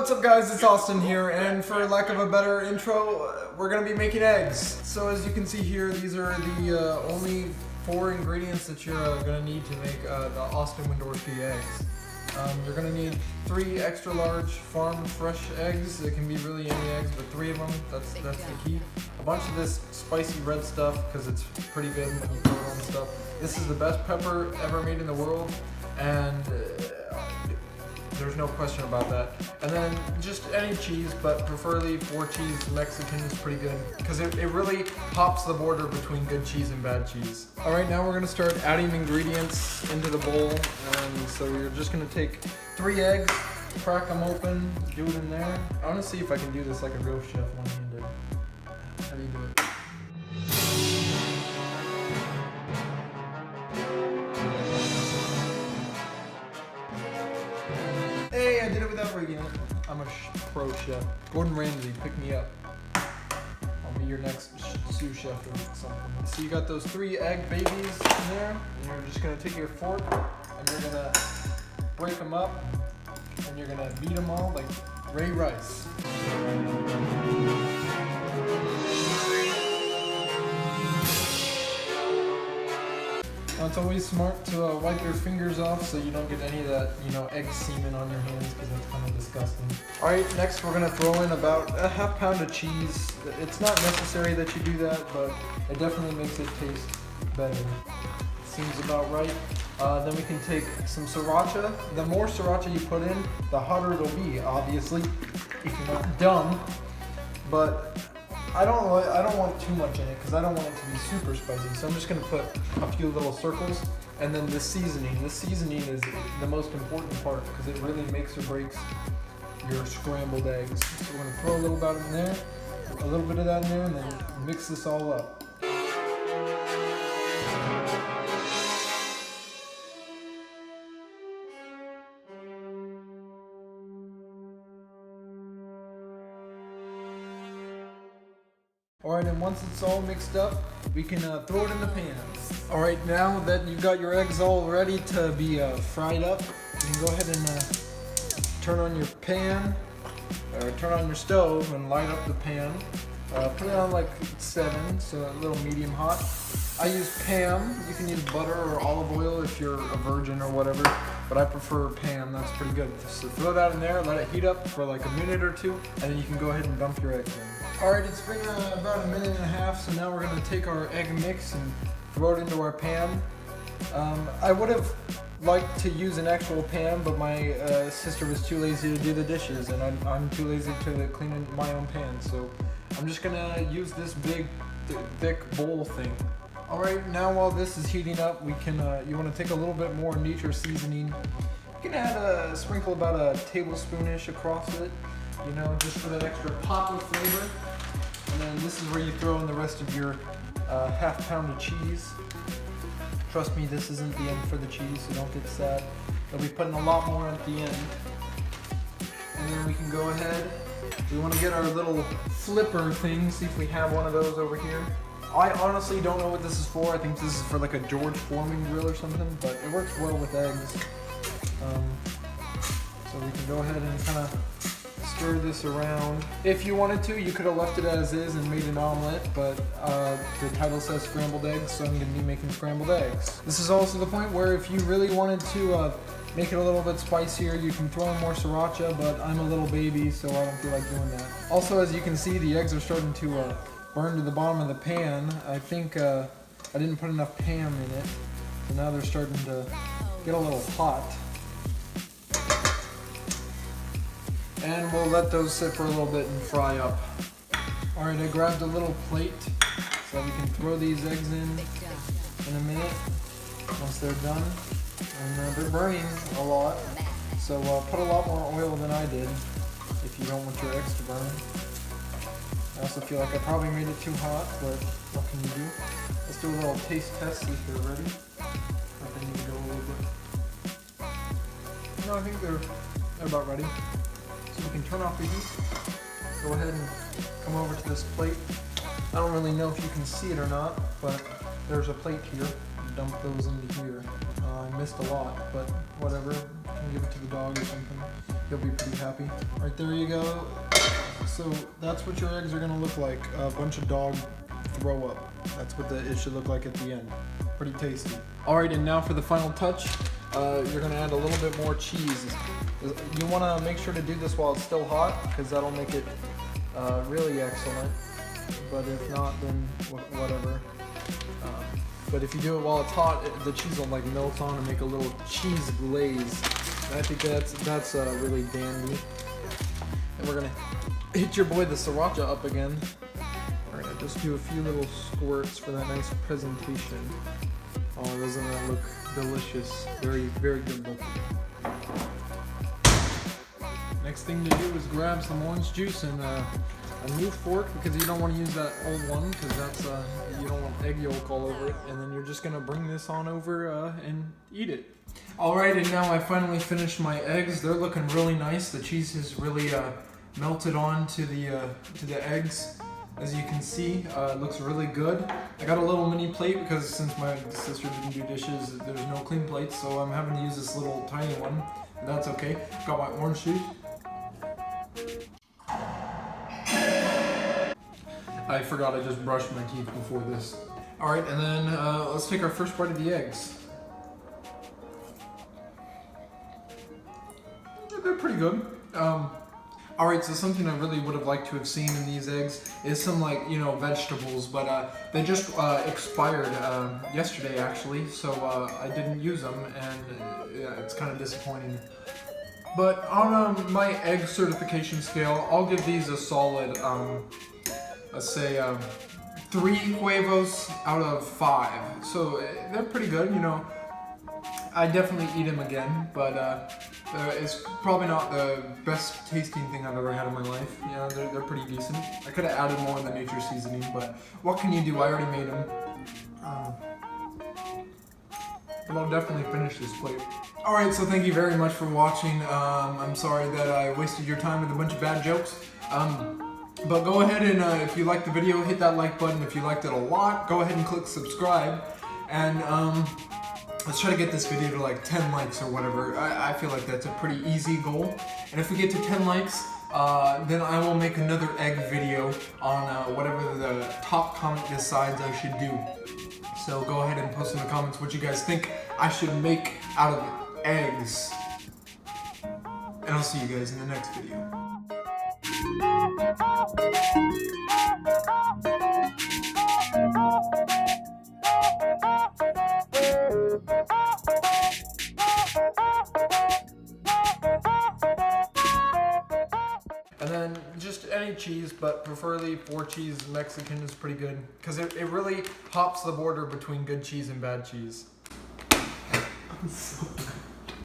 What's up guys, it's Austin here, and for lack of a better intro, we're going to be making eggs. So as you can see here, these are the only 4 ingredients that you're going to need to make the Austin Windorski eggs. You're going to need 3 extra large farm fresh eggs. It can be really any eggs, but 3 of them, that's the key. A bunch of this spicy red stuff, because it's pretty good when you throw it on stuff. This is the best pepper ever made in the world, and there's no question about that. And then just any cheese, but preferably 4 cheese. Mexican is pretty good because it really pops the border between good cheese and bad cheese. All right, now we're gonna start adding ingredients into the bowl. And so you're just gonna take 3 eggs, crack them open, do it in there. I wanna see if I can do this like a real chef one-handed. How do you do it? Hey, I did it without breaking it. I'm a pro chef. Gordon Ramsay, pick me up. I'll be your next sous chef or something. So you got those 3 egg babies in there, and you're just gonna take your fork and you're gonna break them up, and you're gonna beat them all like Ray Rice. Now it's always smart to wipe your fingers off so you don't get any of that, egg semen on your hands, because that's kind of disgusting. All right, next we're gonna throw in about a ½ pound of cheese. It's not necessary that you do that, but it definitely makes it taste better. Seems about right. Then we can take some sriracha. The more sriracha you put in, the hotter it'll be, obviously, if you're not dumb. But I don't want too much in it because I don't want it to be super spicy. So I'm just gonna put a few little circles, and then the seasoning. The seasoning is the most important part because it really makes or breaks your scrambled eggs. So we're gonna throw a little bit in there, a little bit of that in there, and then mix this all up. Alright, and once it's all mixed up, we can throw it in the pan. Alright, now that you've got your eggs all ready to be fried up, you can go ahead and turn on your pan, or turn on your stove and light up the pan. Put it on like 7, so a little medium hot. I use Pam. You can use butter or olive oil if you're a virgin or whatever, but I prefer Pam. That's pretty good. So throw that in there, let it heat up for like a minute or 2, and then you can go ahead and dump your eggs in. Alright, it's been about a minute and a half, so now we're going to take our egg mix and throw it into our pan. I would have liked to use an actual pan, but my sister was too lazy to do the dishes, and I'm too lazy to clean my own pan, so I'm just going to use this big, thick bowl thing. Alright, now while this is heating up, we can, you want to take a little bit more nature seasoning. You can add sprinkle about a tablespoon-ish across it, just for that extra pop of flavor. And then this is where you throw in the rest of your ½ pound of cheese. Trust me, this isn't the end for the cheese, so don't get sad. They'll be putting a lot more at the end. And then we can go ahead. We want to get our little flipper thing, see if we have one of those over here. I honestly don't know what this is for. I think this is for like a George Foreman grill or something, but it works well with eggs. So we can go ahead and kind of stir this around. If you wanted to, you could have left it as is and made an omelet, but the title says scrambled eggs, so I'm going to be making scrambled eggs. This is also the point where if you really wanted to make it a little bit spicier, you can throw in more sriracha, but I'm a little baby, so I don't feel like doing that. Also, as you can see, the eggs are starting to burn to the bottom of the pan. I think I didn't put enough Pam in it, so now they're starting to get a little hot. And we'll let those sit for a little bit and fry up. Alright, I grabbed a little plate so we can throw these eggs in a minute once they're done. And they're burning a lot, so put a lot more oil than I did if you don't want your eggs to burn. I also feel like I probably made it too hot, but what can you do? Let's do a little taste test, see if they're ready. I think they need to go a little bit. No, I think they're about ready. So you can turn off the heat. Go ahead and come over to this plate. I don't really know if you can see it or not, but there's a plate here. Dump those into here. I missed a lot, but whatever. You can give it to the dog or something. he'll be pretty happy. All right, there you go. So that's what your eggs are gonna look like. A bunch of dog throw up. That's what it should look like at the end. Pretty tasty. All right, and now for the final touch, you're gonna add a little bit more cheese. You wanna make sure to do this while it's still hot, because that'll make it really excellent. But if not, then whatever. But if you do it while it's hot, the cheese will like melt on and make a little cheese glaze. And I think that's really dandy. And we're gonna hit your boy the sriracha up again. We're gonna just do a few little squirts for that nice presentation. Oh, doesn't that look delicious? Very, very good looking. Next thing to do is grab some orange juice and a new fork, because you don't want to use that old one, because that's you don't want egg yolk all over it. And then you're just gonna bring this on over and eat it. All right, and now I finally finished my eggs. They're looking really nice. The cheese has really melted on to the eggs. As you can see, it looks really good. I got a little mini plate because since my sister didn't do dishes, there's no clean plates, so I'm having to use this little tiny one. And that's okay. Got my orange juice. I forgot I just brushed my teeth before this. All right, and then let's take our first bite of the eggs. They're pretty good. All right, so something I really would have liked to have seen in these eggs is some, like, you know, vegetables, but they just expired yesterday actually, so I didn't use them, and yeah, it's kind of disappointing. But on my egg certification scale, I'll give these a solid, let's say 3 huevos out of 5. So they're pretty good, you know. I definitely eat them again, but it's probably not the best tasting thing I've ever had in my life. You know, they're pretty decent. I could have added more of the nature seasoning, but what can you do? I already made them. But I'll definitely finish this plate. Alright, so thank you very much for watching. I'm sorry that I wasted your time with a bunch of bad jokes. But go ahead and if you liked the video, hit that like button. If you liked it a lot, go ahead and click subscribe. And let's try to get this video to like 10 likes or whatever. I feel like that's a pretty easy goal. And if we get to 10 likes, then I will make another egg video on whatever the top comment decides I should do. So go ahead and post in the comments what you guys think I should make out of eggs. And I'll see you guys in the next video. And then just any cheese, but preferably 4-cheese Mexican is pretty good, because it really hops the border between good cheese and bad cheese.